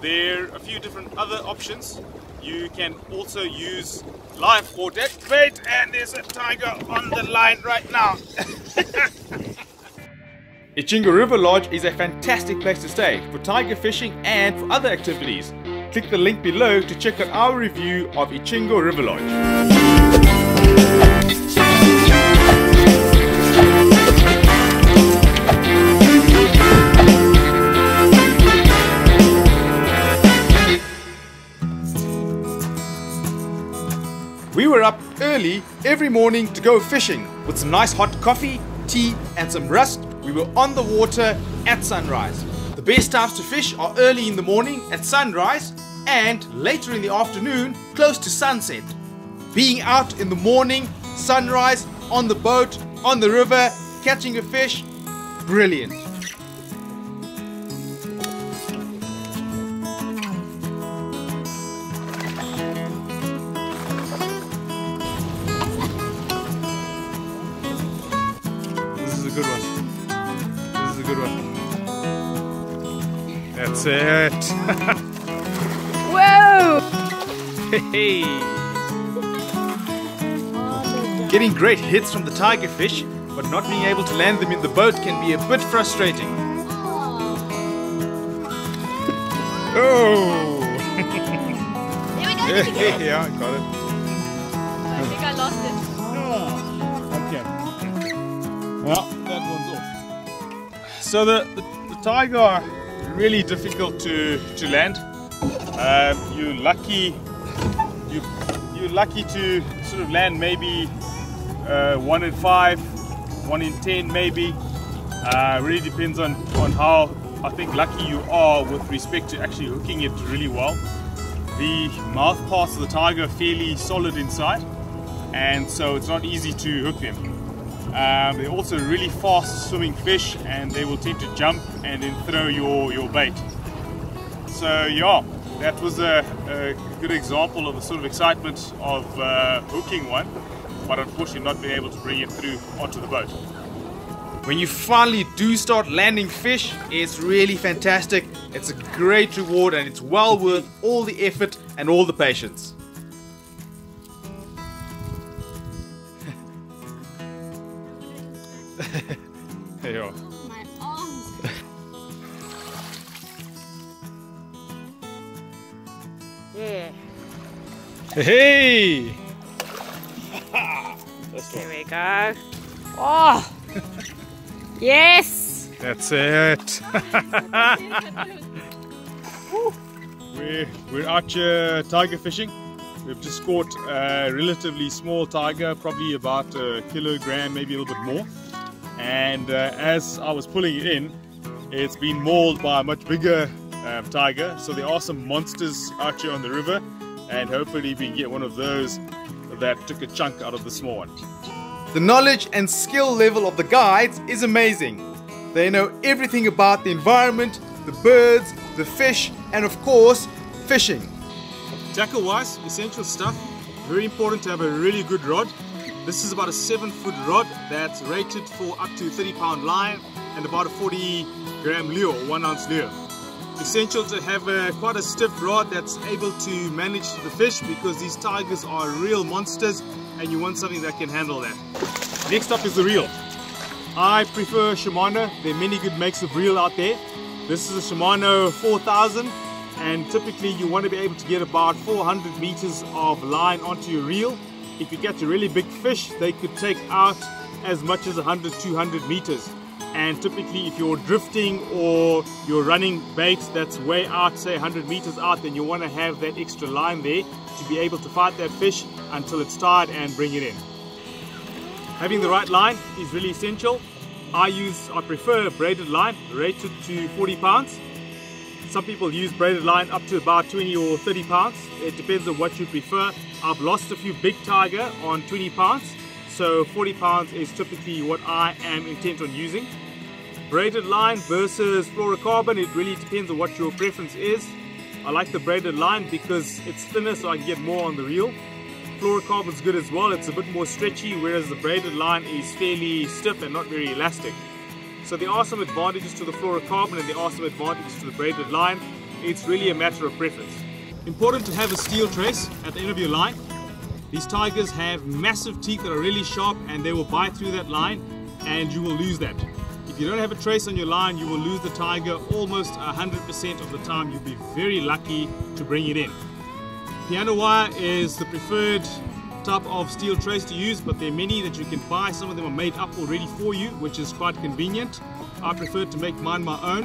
there are a few different other options. You can also use live or dead bait, and there's a tiger on the line right now. Ichingo River Lodge is a fantastic place to stay for tiger fishing and for other activities. Click the link below to check out our review of Ichingo River Lodge. We were up early every morning to go fishing. With some nice hot coffee, tea and some rust, we were on the water at sunrise. The best times to fish are early in the morning at sunrise and later in the afternoon close to sunset. Being out in the morning, sunrise, on the boat, on the river, catching a fish, brilliant. Good one. This is a good one. That's it. Whoa! Hey. Getting great hits from the tiger fish, but not being able to land them in the boat can be a bit frustrating. Oh! Here we go. Yeah, I got it. I think I lost it. Well, that one's off. So the tiger are really difficult to land. You're lucky to sort of land maybe 1 in 5, 1 in 10 maybe. Really depends on how I think lucky you are with respect to actually hooking it really well. The mouth parts of the tiger are fairly solid inside, and so it's not easy to hook them. They're also really fast swimming fish, and they will tend to jump and then throw your bait. So yeah, that was a good example of the sort of excitement of hooking one, but unfortunately not being able to bring it through onto the boat. When you finally do start landing fish, it's really fantastic. It's a great reward and it's well worth all the effort and all the patience. There you are. My arms. Yeah. Hey! There we go. Oh! Yes! That's it. We're out here tiger fishing. We've just caught a relatively small tiger, probably about a kilogram, maybe a little bit more. And as I was pulling it in, it's been mauled by a much bigger tiger. So there are some monsters out here on the river, and hopefully we can get one of those that took a chunk out of the small one. The knowledge and skill level of the guides is amazing. They know everything about the environment, the birds, the fish, and of course, fishing. Tackle wise, essential stuff. Very important to have a really good rod. This is about a 7-foot rod that's rated for up to 30-pound line and about a 40-gram lure, 1-ounce lure. Essential to have quite a stiff rod that's able to manage the fish, because these tigers are real monsters and you want something that can handle that. Next up is the reel. I prefer Shimano. There are many good makes of reel out there. This is a Shimano 4000, and typically you want to be able to get about 400 meters of line onto your reel. If you catch a really big fish, they could take out as much as 100-200 meters. And typically if you're drifting or you're running bait that's way out, say 100 meters out, then you want to have that extra line there to be able to fight that fish until it's tired and bring it in. Having the right line is really essential. I prefer braided line rated to 40 pounds. Some people use braided line up to about 20 or 30 pounds. It depends on what you prefer. I've lost a few big tiger on 20 pounds. So 40 pounds is typically what I am intent on using. Braided line versus fluorocarbon, it really depends on what your preference is. I like the braided line because it's thinner, so I can get more on the reel. Fluorocarbon is good as well. It's a bit more stretchy, whereas the braided line is fairly stiff and not very elastic. So there are some advantages to the fluorocarbon and there are some advantages to the braided line. it's really a matter of preference. Important to have a steel trace at the end of your line. These tigers have massive teeth that are really sharp and they will bite through that line and you will lose that. If you don't have a trace on your line, you will lose the tiger almost 100% of the time. You'll be very lucky to bring it in. Piano wire is the preferred type of steel trace to use, but there are many that you can buy. Some of them are made up already for you, which is quite convenient. I prefer to make mine my own.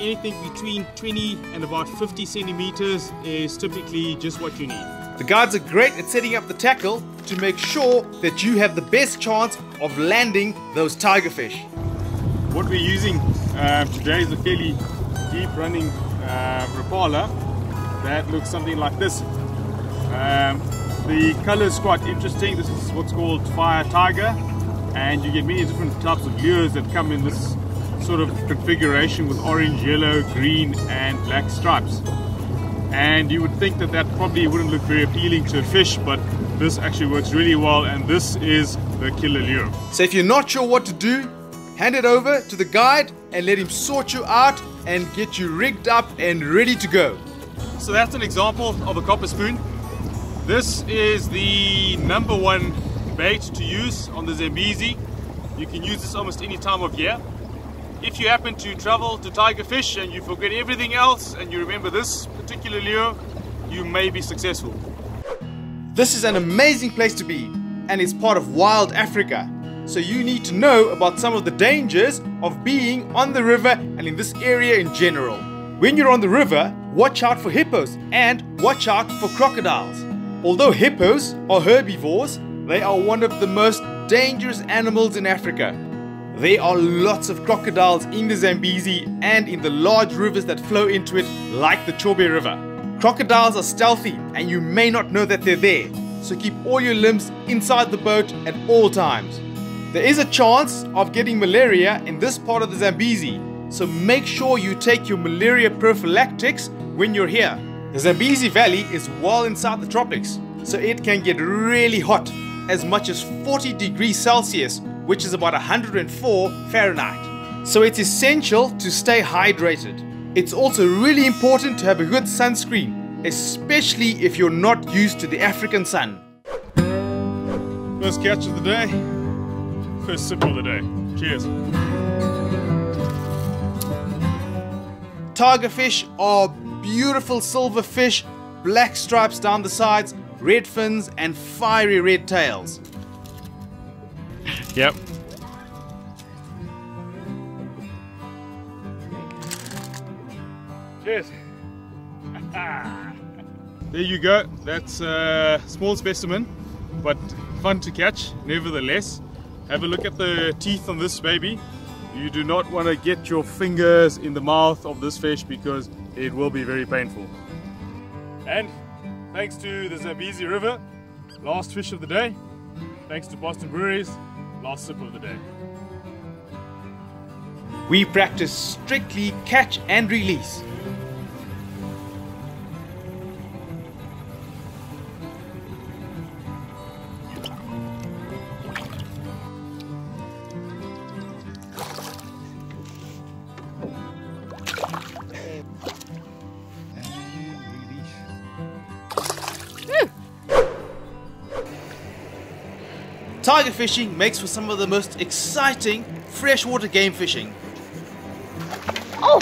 Anything between 20 and about 50 centimeters is typically just what you need. The guides are great at setting up the tackle to make sure that you have the best chance of landing those tiger fish. What we're using today is a fairly deep running Rapala that looks something like this. The color is quite interesting. This is what's called fire tiger, and you get many different types of lures that come in this sort of configuration with orange, yellow, green and black stripes. And you would think that that probably wouldn't look very appealing to a fish, but this actually works really well, and this is the killer lure. So if you're not sure what to do, hand it over to the guide and let him sort you out and get you rigged up and ready to go. So that's an example of a copper spoon. This is the #1 bait to use on the Zambezi. You can use this almost any time of year. If you happen to travel to tiger fish and you forget everything else and you remember this particular lure, you may be successful. This is an amazing place to be, and it's part of wild Africa. So you need to know about some of the dangers of being on the river and in this area in general. When you're on the river, watch out for hippos and watch out for crocodiles. Although hippos are herbivores, they are one of the most dangerous animals in Africa. There are lots of crocodiles in the Zambezi and in the large rivers that flow into it, like the Chobe River. Crocodiles are stealthy and you may not know that they're there, so keep all your limbs inside the boat at all times. There is a chance of getting malaria in this part of the Zambezi, so make sure you take your malaria prophylactics when you're here. The Zambezi Valley is well inside the tropics, so it can get really hot, as much as 40 degrees Celsius, which is about 104 Fahrenheit. So it's essential to stay hydrated. It's also really important to have a good sunscreen, especially if you're not used to the African sun. First catch of the day, first sip of the day. Cheers. Tiger fish are beautiful silver fish, black stripes down the sides, red fins and fiery red tails. Yep. Cheers. There you go. That's a small specimen, but fun to catch nevertheless. Have a look at the teeth on this baby. You do not want to get your fingers in the mouth of this fish because it will be very painful. And thanks to the Zambezi River, last fish of the day. Thanks to Boston Breweries, last sip of the day. We practice strictly catch and release. Tiger fishing makes for some of the most exciting freshwater game fishing. Oh!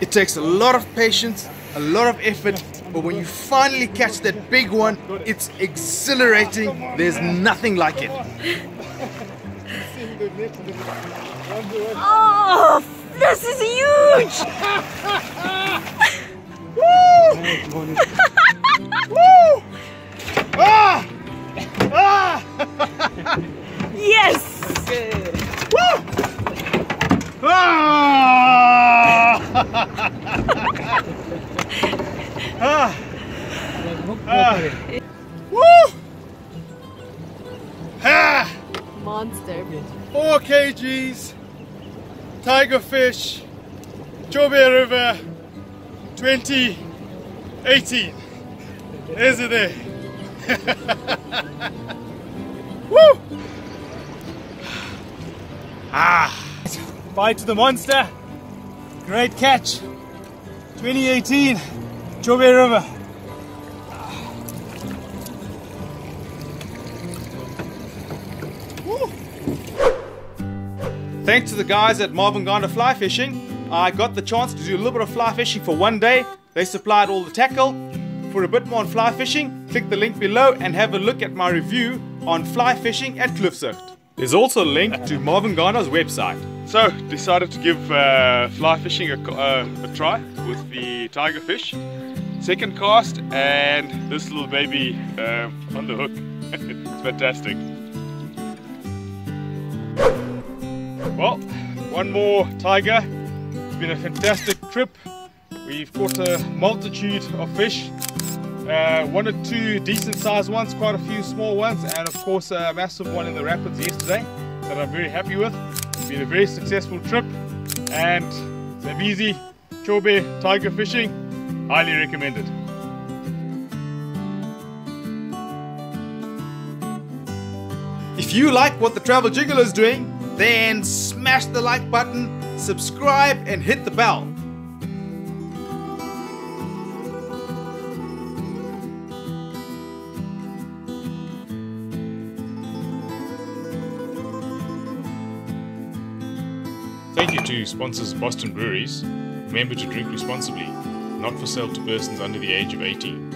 It takes a lot of patience, a lot of effort, but when you finally catch that big one, it's exhilarating. There's nothing like it. Oh! This is huge! Woo! Woo! Ah! Ah! Yes! Woo! Ah! Ah! Ah! Woo! Ah! Monster. 4 kgs, tiger fish, Chobe River, 2018. Is it there? Woo! Ah! Bite to the monster. Great catch. 2018 Chobe River. Thanks to the guys at Marvin Fly Fishing, I got the chance to do a little bit of fly fishing for one day. They supplied all the tackle. For a bit more on fly fishing, click the link below and have a look at my review on fly fishing at Klifsicht. There's also a link to Marvin Ghana's website. So, decided to give fly fishing a try with the tiger fish. Second cast, and this little baby on the hook. It's fantastic. Well, one more tiger. It's been a fantastic trip. We've caught a multitude of fish. One or two decent sized ones, quite a few small ones, and of course a massive one in the rapids yesterday that I'm very happy with. It's been a very successful trip, and Zambezi Chobe tiger fishing, highly recommended. If you like what the Travel Gigolo is doing, then smash the like button, subscribe and hit the bell. Thank you to sponsors Boston Breweries. Remember to drink responsibly. Not for sale to persons under the age of 18.